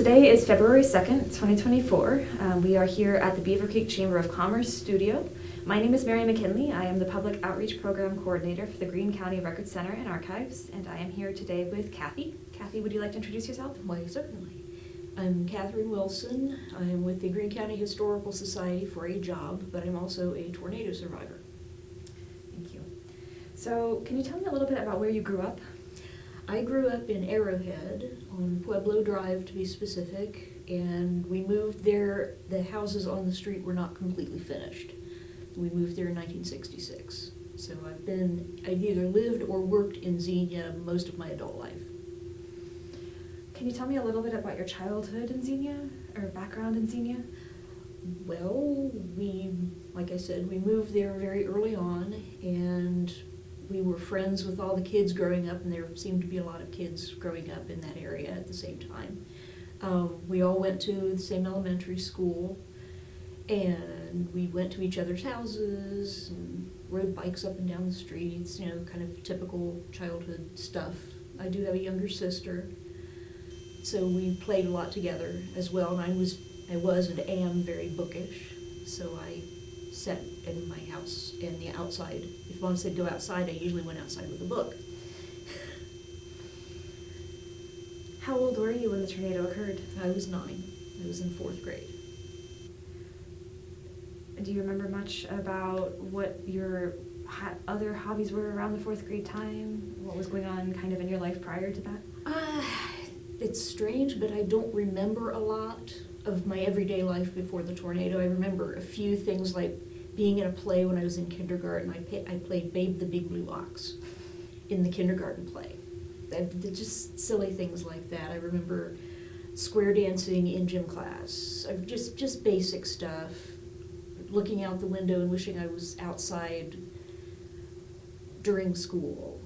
Today is February 2nd, 2024. We are here at the Beaver Creek Chamber of Commerce studio. My name is Mary McKinley. I am the Public Outreach Program Coordinator for the Greene County Record Center and Archives, and I am here today with Kathy. Kathy, would you like to introduce yourself? Why, certainly. I'm Catherine Wilson. I'm with the Greene County Historical Society for a job, but I'm also a tornado survivor. Thank you. So, can you tell me a little bit about where you grew up? I grew up in Arrowhead, on Pueblo Drive to be specific, and we moved there. The houses on the street were not completely finished. We moved there in 1966. So I've either lived or worked in Xenia most of my adult life. Can you tell me a little bit about your childhood in Xenia, or background in Xenia? Well, like I said, we moved there very early on, and we were friends with all the kids growing up, and there seemed to be a lot of kids growing up in that area at the same time. We all went to the same elementary school, and we went to each other's houses and rode bikes up and down the streets, kind of typical childhood stuff. I do have a younger sister, so we played a lot together as well, and I was and am very bookish, so I sat in my house in the outside. If Mom said go outside, I usually went outside with a book. How old were you when the tornado occurred? I was 9. I was in 4th grade. Do you remember much about what your other hobbies were around the 4th grade time? What was going on kind of in your life prior to that? It's strange, but I don't remember a lot of my everyday life before the tornado. I remember a few things like being in a play when I was in kindergarten. I played Babe the Big Blue Ox in the kindergarten play. Just silly things like that. I remember square dancing in gym class. Just basic stuff. Looking out the window and wishing I was outside during school,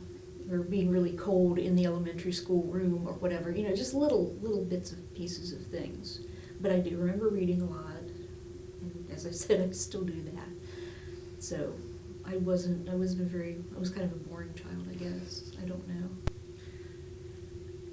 or being really cold in the elementary school room or whatever. Just little bits of pieces of things. But I do remember reading a lot, and as I said, I still do that. So I was kind of a boring child, I guess. I don't know.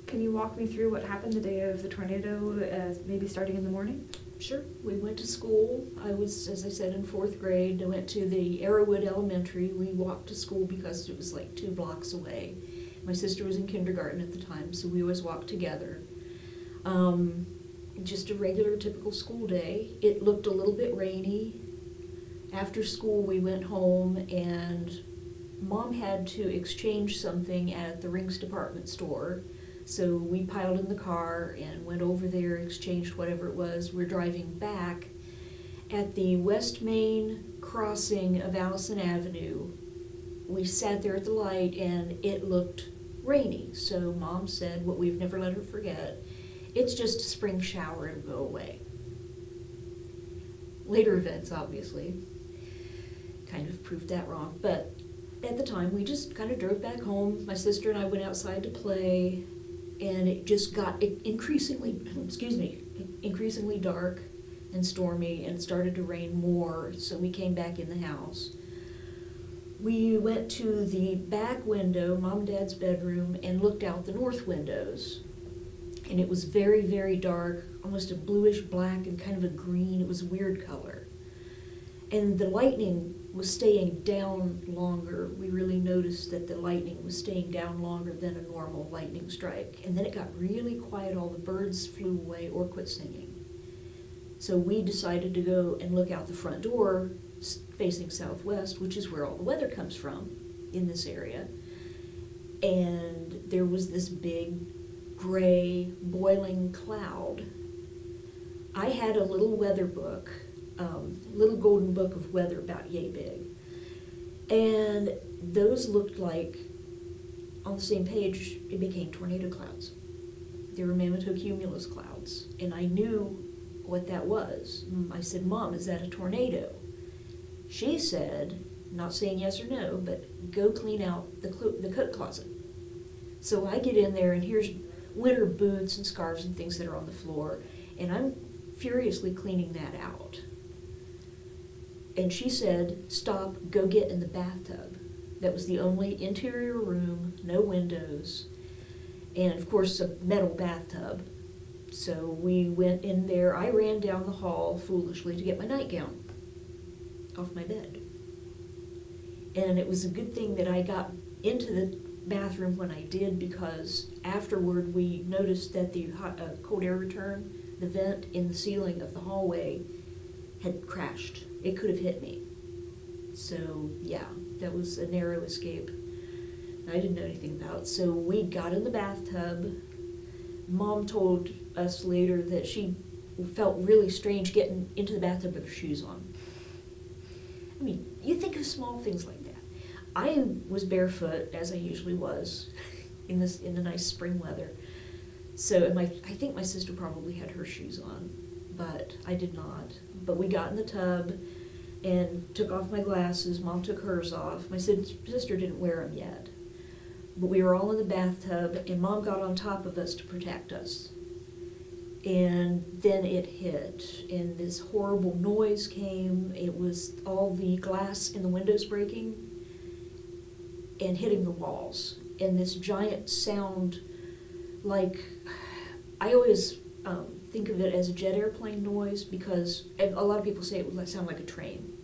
Can you walk me through what happened the day of the tornado, maybe starting in the morning? Sure. We went to school. I was, as I said, in 4th grade. I went to the Arrowwood Elementary. We walked to school because it was like 2 blocks away. My sister was in kindergarten at the time, so we always walked together. Just a regular, typical school day. It looked a little bit rainy. After school, we went home, and Mom had to exchange something at the Rings department store. So we piled in the car and went over there, exchanged whatever it was. We're driving back. At the West Main crossing of Allison Avenue, we sat there at the light, and it looked rainy. So Mom said, what we've never let her forget, it's just a spring shower, it'll go away. Later events, obviously, kind of proved that wrong. But at the time, we just kind of drove back home. My sister and I went outside to play, and it just got increasingly dark and stormy, and it started to rain more, so we came back in the house. We went to the back window, Mom and Dad's bedroom, and looked out the north windows. And it was very, very dark, almost a bluish black and kind of a green. It was a weird color. And the lightning was staying down longer. We really noticed that the lightning was staying down longer than a normal lightning strike. And then it got really quiet. All the birds flew away or quit singing. So we decided to go and look out the front door facing southwest, which is where all the weather comes from in this area. And there was this big gray boiling cloud. I had a little weather book, little golden book of weather about yay big, and those looked like, on the same page, it became tornado clouds. They were mammotocumulus clouds, and I knew what that was. I said, Mom, is that a tornado? She said, not saying yes or no, but go clean out the coat closet. So I get in there, and here's winter boots and scarves and things that are on the floor, and I'm furiously cleaning that out. And she said, stop, go get in the bathtub. That was the only interior room, no windows, and of course a metal bathtub. So we went in there. I ran down the hall foolishly to get my nightgown off my bed. And it was a good thing that I got into the bathroom when I did, because afterward we noticed that the cold air return, the vent in the ceiling of the hallway, had crashed. It could have hit me. So yeah, that was a narrow escape I didn't know anything about. So we got in the bathtub. Mom told us later that she felt really strange getting into the bathtub with her shoes on. I mean, you think of small things like that. I was barefoot, as I usually was, in the nice spring weather. So I think my sister probably had her shoes on, but I did not. But we got in the tub and took off my glasses. Mom took hers off. My sister didn't wear them yet. But we were all in the bathtub, and Mom got on top of us to protect us. And then it hit, and this horrible noise came. It was all the glass in the windows breaking and hitting the walls. And this giant sound, like, I always think of it as a jet airplane noise, because a lot of people say it would sound like a train.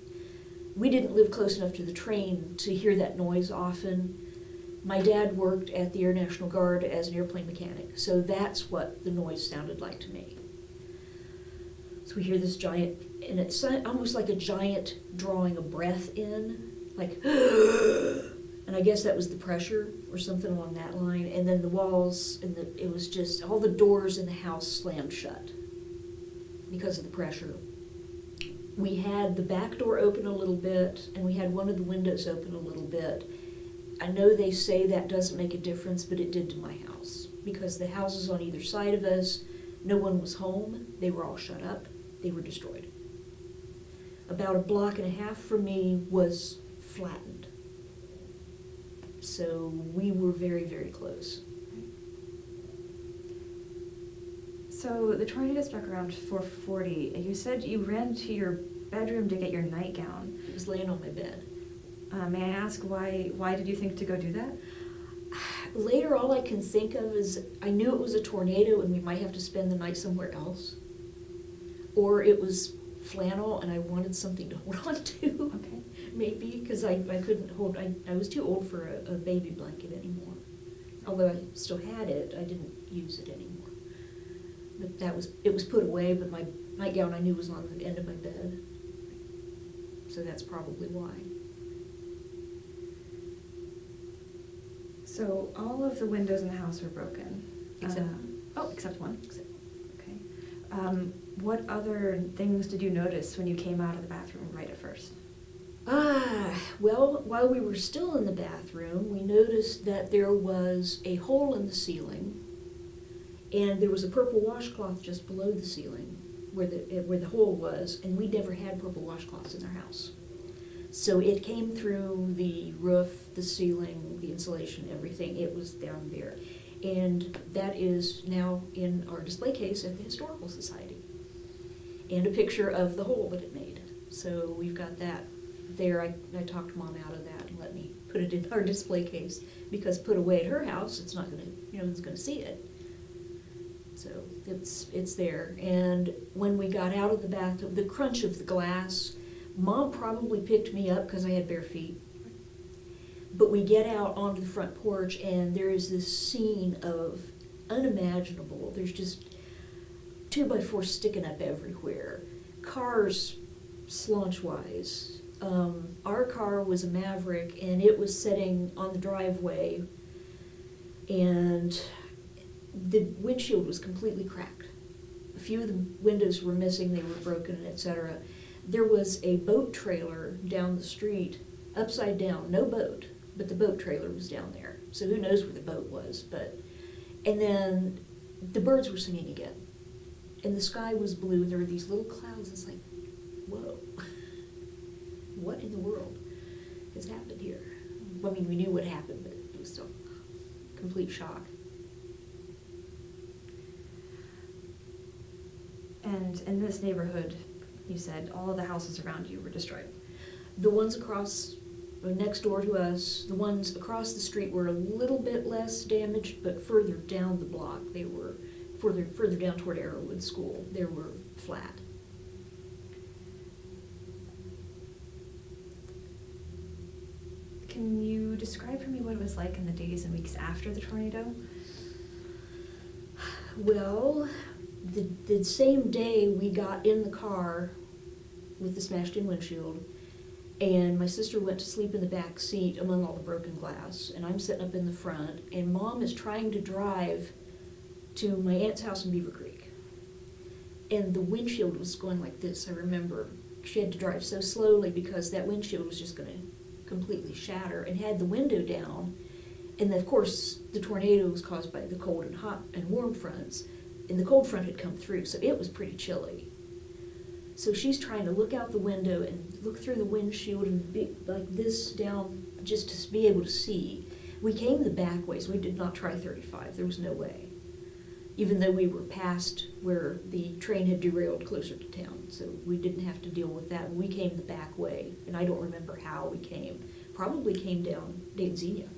We didn't live close enough to the train to hear that noise often. My dad worked at the Air National Guard as an airplane mechanic, so that's what the noise sounded like to me. So we hear this giant, and it's almost like a giant drawing a breath in, like, and I guess that was the pressure or something along that line. And then the walls, and it was just, all the doors in the house slammed shut because of the pressure. We had the back door open a little bit, and we had one of the windows open a little bit. I know they say that doesn't make a difference, but it did to my house, because the houses on either side of us, no one was home. They were all shut up. They were destroyed. About a block and a half from me was flattened. So we were very, very close. So the tornado struck around 4:40. You said you ran to your bedroom to get your nightgown. It was laying on my bed. May I ask why did you think to go do that? Later, all I can think of is I knew it was a tornado and we might have to spend the night somewhere else. Or it was flannel and I wanted something to hold on to. Okay. Maybe, because I couldn't hold, I was too old for a baby blanket anymore. Although I still had it, I didn't use it anymore. But it was put away, but my nightgown I knew was on the end of my bed. So that's probably why. So all of the windows in the house were broken? Except except one? Okay. What other things did you notice when you came out of the bathroom right at first? Well, while we were still in the bathroom, we noticed that there was a hole in the ceiling, and there was a purple washcloth just below the ceiling where the hole was, and we never had purple washcloths in our house. So it came through the roof, the ceiling, the insulation, everything. It was down there. And that is now in our display case at the Historical Society. And a picture of the hole that it made. So we've got that there. I talked Mom out of that and let me put it in our display case, because put away at her house, it's not gonna, no one's gonna see it. So it's there. And when we got out of the bathtub, the crunch of the glass, Mom probably picked me up because I had bare feet. But we get out onto the front porch and there is this scene of unimaginable. There's just 2x4 sticking up everywhere. Cars slaunch-wise. Our car was a Maverick and it was sitting on the driveway and the windshield was completely cracked. A few of the windows were missing, they were broken, etc. There was a boat trailer down the street, upside down, no boat, but the boat trailer was down there. So who knows where the boat was, and then the birds were singing again. And the sky was blue, and there were these little clouds. It's like, whoa, what in the world has happened here? Well, I mean, we knew what happened, but it was still complete shock. And in this neighborhood, you said all of the houses around you were destroyed. The ones across, next door to us, the ones across the street were a little bit less damaged, but further down the block they were further down toward Arrowwood School, they were flat. Can you describe for me what it was like in the days and weeks after the tornado? Well, the same day we got in the car with the smashed-in windshield, and my sister went to sleep in the back seat among all the broken glass, and I'm sitting up in the front, and Mom is trying to drive to my aunt's house in Beaver Creek. And the windshield was going like this, I remember. She had to drive so slowly because that windshield was just going to completely shatter, and had the window down. And then, of course, the tornado was caused by the cold and hot and warm fronts, and the cold front had come through, so it was pretty chilly. So she's trying to look out the window and look through the windshield and be like this down just to be able to see. We came the back ways. We did not try 35. There was no way. Even though we were past where the train had derailed closer to town, so we didn't have to deal with that. We came the back way, and I don't remember how we came. Probably came down Dayton Xenia.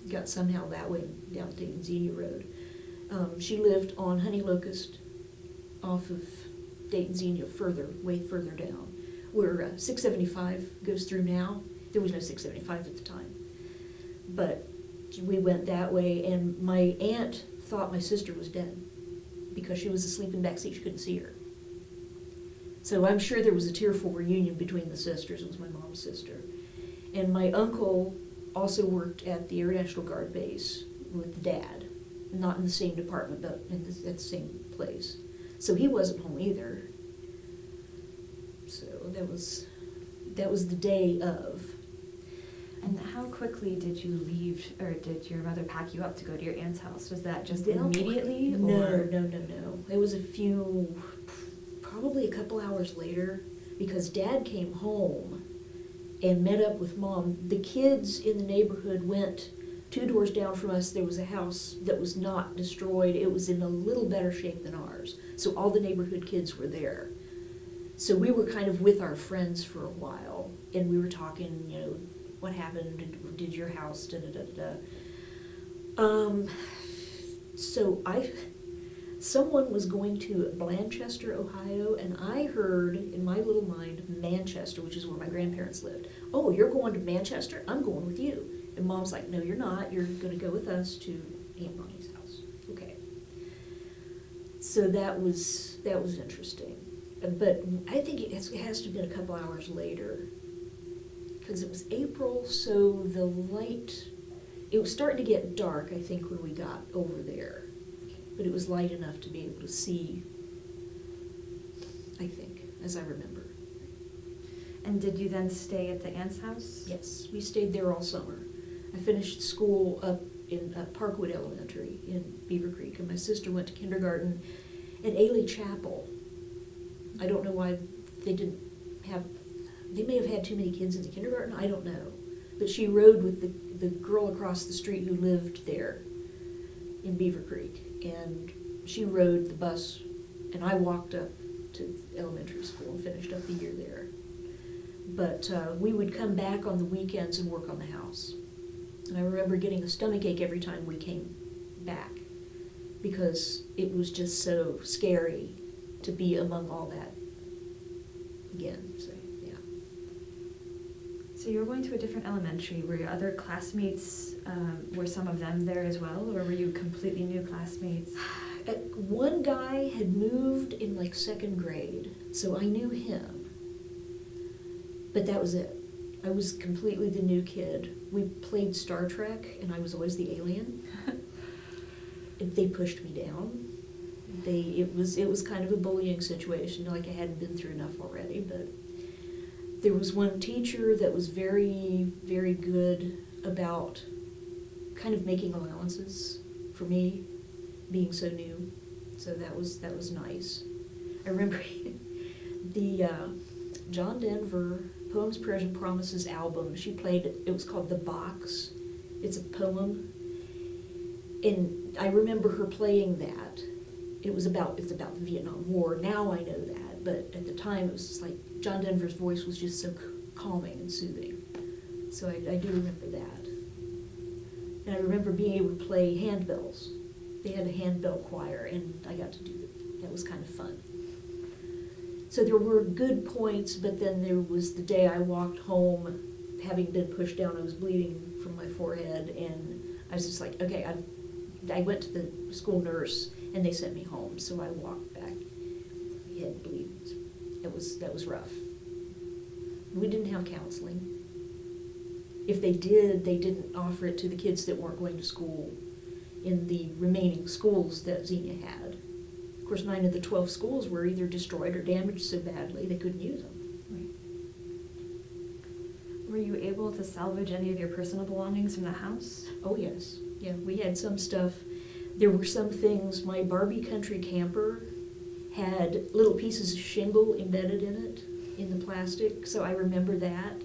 Got somehow that way down Dayton Xenia Road. She lived on Honey Locust off of Dayton Xenia way further down, where 675 goes through now. There was no 675 at the time. But we went that way, and my aunt thought my sister was dead because she was asleep in the back seat. She couldn't see her. So I'm sure there was a tearful reunion between the sisters. It was my mom's sister. And my uncle also worked at the Air National Guard base with Dad, not in the same department, but at the same place. So he wasn't home either. So that was the day of. And how quickly did you leave, or did your mother pack you up to go to your aunt's house? Was that just Well, immediately? No. It was probably a couple hours later, because Dad came home and met up with Mom. The kids in the neighborhood went 2 doors down from us. There was a house that was not destroyed. It was in a little better shape than ours. So all the neighborhood kids were there. So we were kind of with our friends for a while, and we were talking, what happened, did your house, So someone was going to Blanchester, Ohio, and I heard in my little mind Manchester, which is where my grandparents lived. Oh, you're going to Manchester? I'm going with you. And Mom's like, no, you're not. You're going to go with us to Aunt Ronnie's house. Okay. So that was interesting. But I think it has to have been a couple hours later, because it was April, so it was starting to get dark, I think, when we got over there. But it was light enough to be able to see, I think, as I remember. And did you then stay at the aunt's house? Yes, we stayed there all summer. I finished school up in Parkwood Elementary in Beaver Creek, and my sister went to kindergarten at Ailey Chapel. I don't know why they may have had too many kids in the kindergarten, I don't know. But she rode with the girl across the street who lived there in Beaver Creek, and she rode the bus, and I walked up to elementary school and finished up the year there. But we would come back on the weekends and work on the house. And I remember getting a stomachache every time we came back, because it was just so scary to be among all that again. So, yeah. So you were going to a different elementary. Were your other classmates, were some of them there as well, or were you completely new classmates? One guy had moved in like 2nd grade, so I knew him. But that was it. I was completely the new kid. We played Star Trek, and I was always the alien. They pushed me down. It was kind of a bullying situation, like I hadn't been through enough already, but there was one teacher that was very, very good about kind of making allowances for me, being so new. So that was nice. I remember the John Denver Poems, Prayers, and Promises album. She played, it was called The Box. It's a poem. And I remember her playing that. It's about the Vietnam War. Now I know that, but at the time it was just like John Denver's voice was just so calming and soothing. So I do remember that. And I remember being able to play handbells. they had a handbell choir, and I got to do that. That was kind of fun. So there were good points, but then there was the day I walked home, having been pushed down. I was bleeding from my forehead, and I was just like, okay, I went to the school nurse, and they sent me home. So I walked back, head bleeding. That was rough. We didn't have counseling. If they did, they didn't offer it to the kids that weren't going to school in the remaining schools that Xenia had. Of course, 9 of the 12 schools were either destroyed or damaged so badly they couldn't use them. Right. Were you able to salvage any of your personal belongings from the house? Oh, yes. Yeah, we had some stuff. There were some things. My Barbie country camper had little pieces of shingle embedded in it, in the plastic, so I remember that.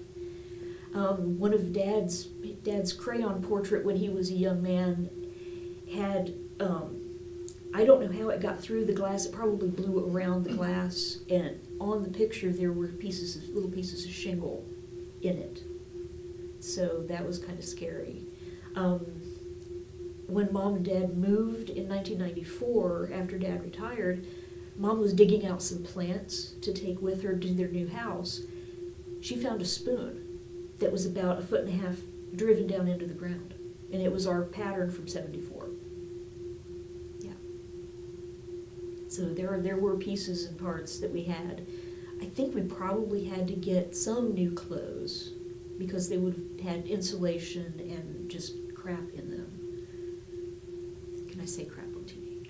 One of Dad's crayon portrait when he was a young man had, I don't know how it got through the glass. It probably blew around the glass, and on the picture there were little pieces of shingle in it. So that was kind of scary. When Mom and Dad moved in 1994, after Dad retired, Mom was digging out some plants to take with her to their new house. She found a spoon that was about 1.5 feet driven down into the ground. And it was our pattern from '74. Yeah. So there were pieces and parts that we had. I think we probably had to get some new clothes because they would have had insulation and just crap in them. Can I say crap on TV?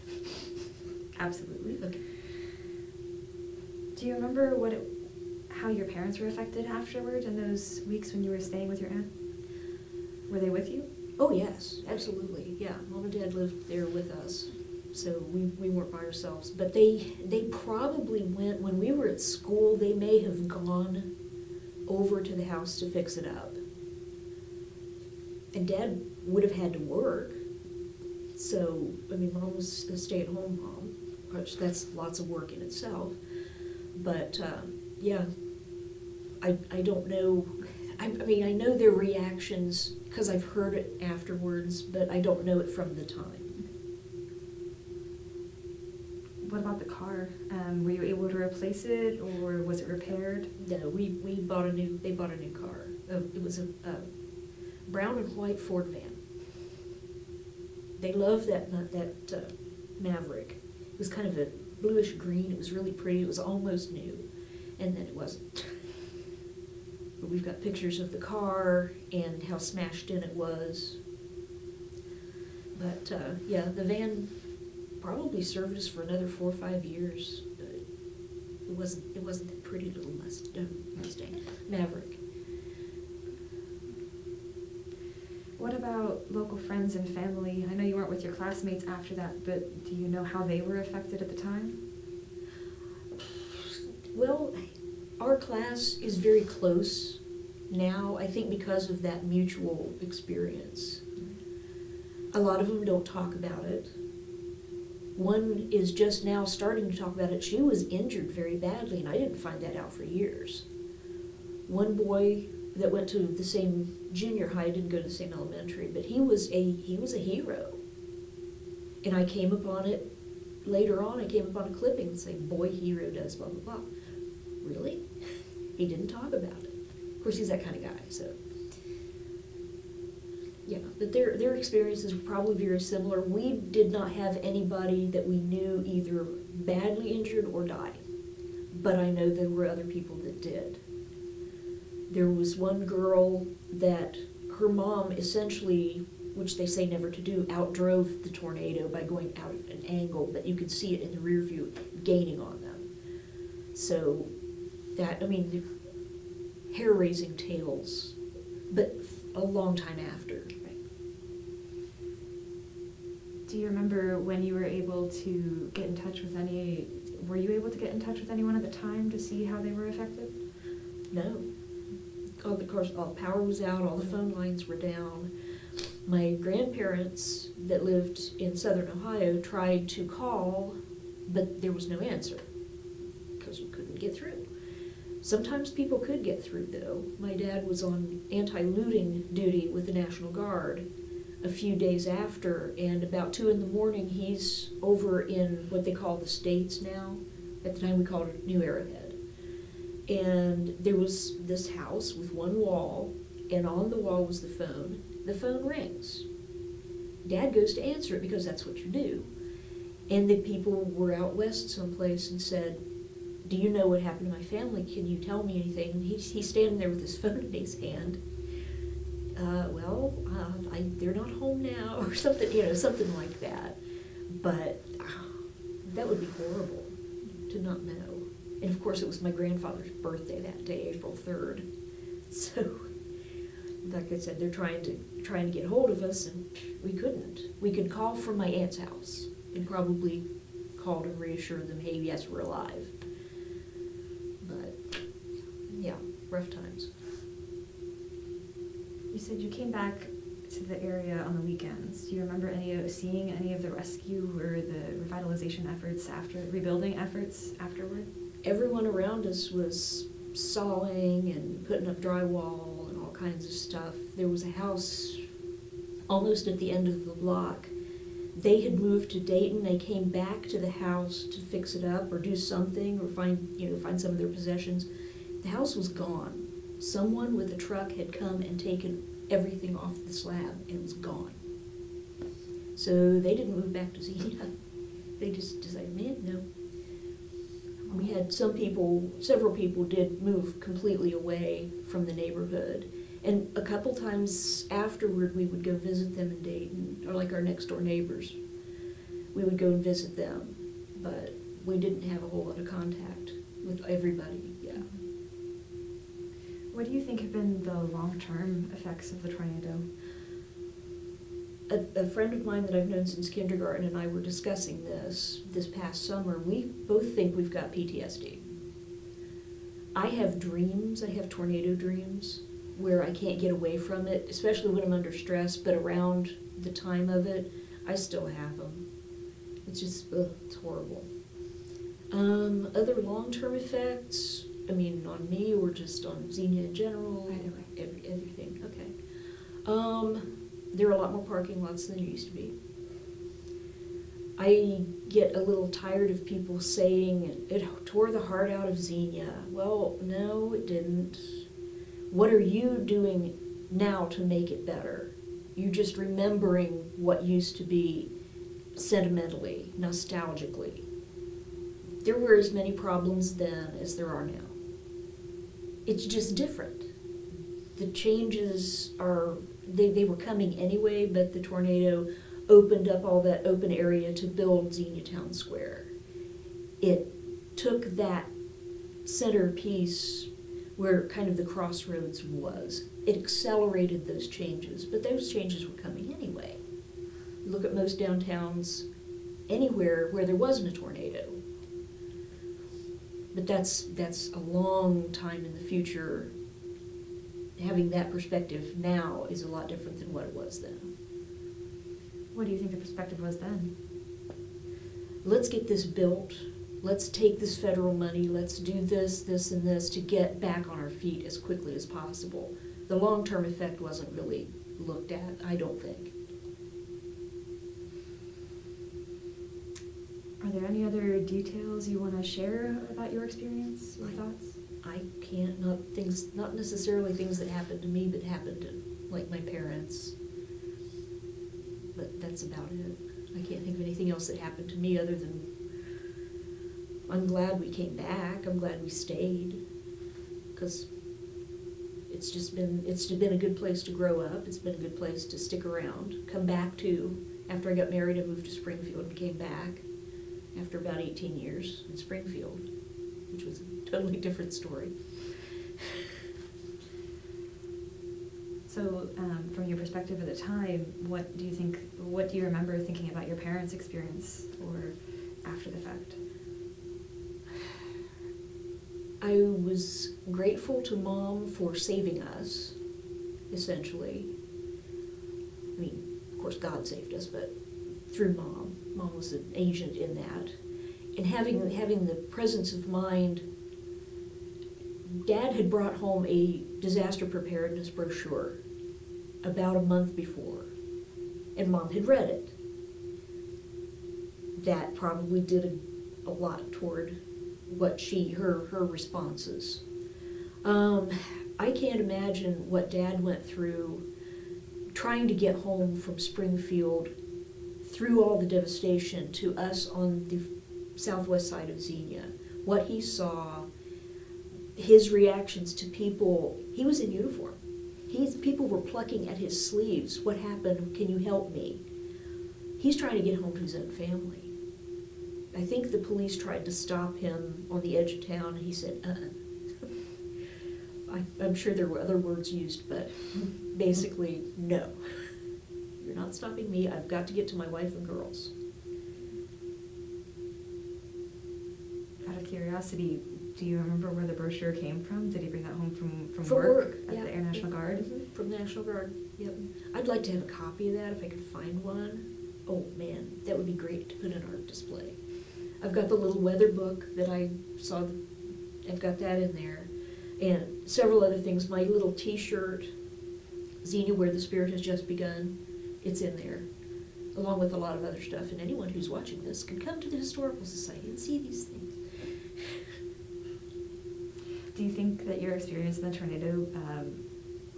Absolutely. Okay. Do you remember how your parents were affected afterward in those weeks when you were staying with your aunt? Were they with you? Oh, yes, absolutely. Yeah, Mom and Dad lived there with us, so we weren't by ourselves. But they probably went, when we were at school, they may have gone over to the house to fix it up. And Dad would have had to work. So, I mean, Mom was a stay-at-home mom, which that's lots of work in itself. But, yeah, I don't know. I mean, I know their reactions because I've heard it afterwards, but I don't know it from the time. What about the car? Were you able to replace it, or was it repaired? No, they bought a new car. It was a brown and white Ford van. They loved that Maverick. It was kind of a bluish green. It was really pretty. It was almost new, and then it wasn't. But we've got pictures of the car and how smashed in it was. But yeah, the van probably served us for another 4 or 5 years. It wasn't that pretty little Mustang, Maverick. What about local friends and family? I know you weren't with your classmates after that, but do you know how they were affected at the time? Well, our class is very close now, I think because of that mutual experience. A lot of them don't talk about it. One is just now starting to talk about it. She was injured very badly, and I didn't find that out for years. One boy that went to the same junior high, didn't go to the same elementary, but he was a hero. And I came upon it later on. I came upon a clipping and say, "Boy hero does blah blah blah." Really? He didn't talk about it. Of course, he's that kind of guy. So yeah, but their experiences were probably very similar. We did not have anybody that we knew either badly injured or died, but I know there were other people that did. There was one girl that her mom essentially, which they say never to do, outdrove the tornado by going out at an angle, but you could see it in the rear view gaining on them. So that, I mean, hair-raising tales, but a long time after. Right. Do you remember when you were able to get in touch with were you able to get in touch with anyone at the time to see how they were affected? No. Of course, all the power was out, all the phone lines were down. My grandparents that lived in southern Ohio tried to call, but there was no answer because you couldn't get through. Sometimes people could get through, though. My dad was on anti-looting duty with the National Guard a few days after, and about 2 in the morning, he's over in what they call the States now. At the time, we called it New Arrowhead. And there was this house with one wall, and on the wall was the phone. The phone rings. Dad goes to answer it because that's what you do. And the people were out west someplace and said, "Do you know what happened to my family? Can you tell me anything?" And he's standing there with his phone in his hand. They're not home now, or something, something like that. But that would be horrible to not know. And of course, it was my grandfather's birthday that day, April 3rd. So, like I said, they're trying to get hold of us, and we couldn't. We could call from my aunt's house and probably call to reassure them, "Hey, yes, we're alive." But yeah, rough times. You said you came back to the area on the weekends. Do you remember seeing any of the rescue or the revitalization efforts rebuilding efforts afterward? Everyone around us was sawing and putting up drywall and all kinds of stuff. There was a house almost at the end of the block. They had moved to Dayton. They came back to the house to fix it up or do something or find some of their possessions. The house was gone. Someone with a truck had come and taken everything off the slab and it was gone. So they didn't move back to Xenia. They just decided, no. We had several people did move completely away from the neighborhood. And a couple times afterward, we would go visit them in Dayton, or like our next door neighbors. We would go and visit them, but we didn't have a whole lot of contact with everybody, yeah. What do you think have been the long-term effects of the tornado? A friend of mine that I've known since kindergarten and I were discussing this past summer. We both think we've got PTSD. I have dreams, I have tornado dreams, where I can't get away from it, especially when I'm under stress, but around the time of it, I still have them. It's just, it's horrible. Other long-term effects, on me or just on Xenia in general? Either way. Everything, okay. There are a lot more parking lots than there used to be. I get a little tired of people saying it tore the heart out of Xenia. Well, no, it didn't. What are you doing now to make it better? You're just remembering what used to be sentimentally, nostalgically. There were as many problems then as there are now. It's just different. The changes they were coming anyway, but the tornado opened up all that open area to build Xenia Town Square. It took that centerpiece where kind of the crossroads was. It accelerated those changes, but those changes were coming anyway. Look at most downtowns anywhere where there wasn't a tornado. But that's a long time in the future. Having that perspective now is a lot different than what it was then. What do you think the perspective was then? Let's get this built. Let's take this federal money. Let's do this, and this to get back on our feet as quickly as possible. The long-term effect wasn't really looked at, I don't think. Are there any other details you want to share about your experience or thoughts? I can't, not necessarily things that happened to me, but happened to, like, my parents. But that's about it. I can't think of anything else that happened to me other than I'm glad we came back. I'm glad we stayed. Because it's been a good place to grow up. It's been a good place to stick around, come back to. After I got married, I moved to Springfield and came back after about 18 years in Springfield, which was a totally different story. So, from your perspective at the time, what do you remember thinking about your parents' experience or after the fact? I was grateful to Mom for saving us, essentially. Of course God saved us, but through Mom. Mom was an agent in that. And having the presence of mind. Dad had brought home a disaster preparedness brochure about a month before. and Mom had read it. That probably did a lot toward what her responses. I can't imagine what Dad went through trying to get home from Springfield through all the devastation to us on the southwest side of Xenia. What he saw, his reactions to people. He was in uniform. People were plucking at his sleeves. What happened? Can you help me? He's trying to get home to his own family. I think the police tried to stop him on the edge of town, and he said, I'm sure there were other words used, but basically, no. You're not stopping me. I've got to get to my wife and girls. Out of curiosity, do you remember where the brochure came from? Did he bring that home from From work at yeah. the Air National Guard? Mm-hmm. From the National Guard, yep. I'd like to have a copy of that if I could find one. Oh man, that would be great to put in our display. I've got the little weather book that I saw, I've got that in there. And several other things, my little t-shirt, Xenia, Where the Spirit Has Just Begun, it's in there, along with a lot of other stuff. And anyone who's watching this can come to the Historical Society and see these things. Do you think that your experience in the tornado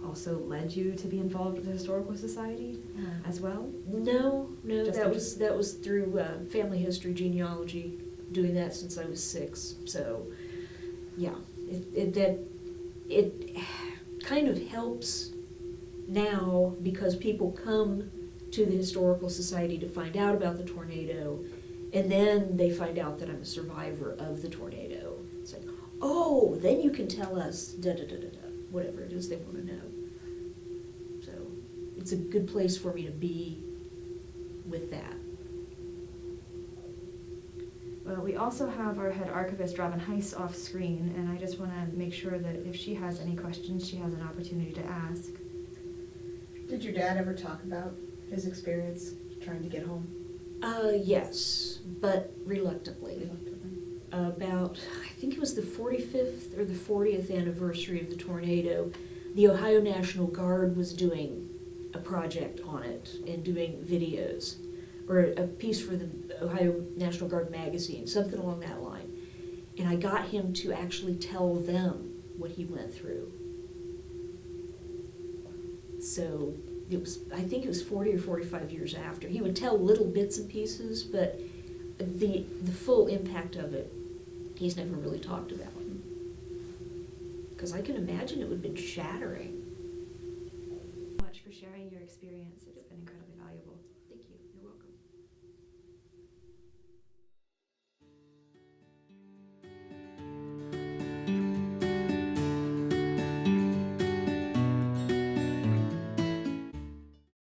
also led you to be involved with the Historical Society as well? No, that was through family history, genealogy, doing that since I was 6. So, yeah, it kind of helps now because people come to the Historical Society to find out about the tornado, and then they find out that I'm a survivor of the tornado. It's like, oh, then you can tell us whatever it is they want to know. So it's a good place for me to be with that. Well, we also have our head archivist, Robin Heiss, off screen, and I just want to make sure that if she has any questions, she has an opportunity to ask. Did your dad ever talk about his experience trying to get home? Yes, but reluctantly. About, I think it was the 45th or the 40th anniversary of the tornado, the Ohio National Guard was doing a project on it and doing videos, or a piece for the Ohio National Guard magazine, something along that line. And I got him to actually tell them what he went through. So it was, I think it was 40 or 45 years after. He would tell little bits and pieces, but the full impact of it, he's never really talked about. Because I can imagine it would have been shattering.